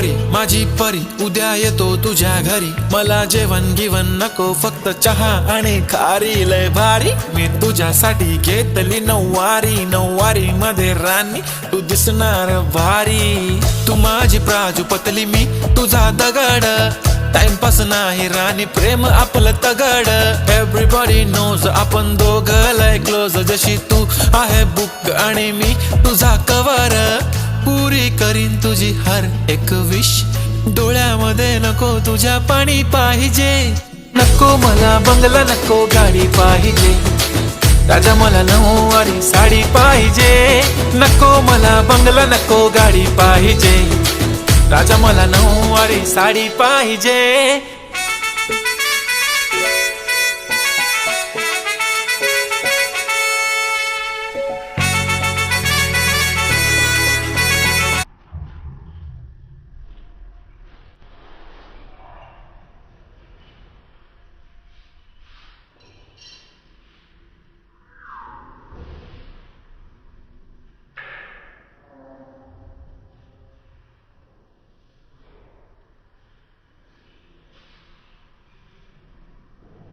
परी माझी परी उद्या येतो तुझ्या घरी, मला जेवण गिवण नको फक्त चहा आणि खारी, लय भारी मी तुझ्यासाठी घेतली नऊवारी, नऊवारी मध्ये राणी तू दिसणार भारी, तू माझी प्राजूपतली मी तुझा दगड, टाइमपास नाही राणी प्रेम आपलं तगड, एव्हरीबॉडी नोज आपण दोघं लय क्लोज, जशी तू आहे बुक आणि मी तुझा कवर, पुरी करीन तुझी हर एक विश, डोळ्यामध्ये नको तुझ्या पाणी पाहिजे, नको मला बंगला नको गाडी पाहिजे, राजा मला नऊवारी साडी पाहिजे, नको मला बंगला नको गाडी पाहिजे, राजा मला नऊवारी साडी पाहिजे।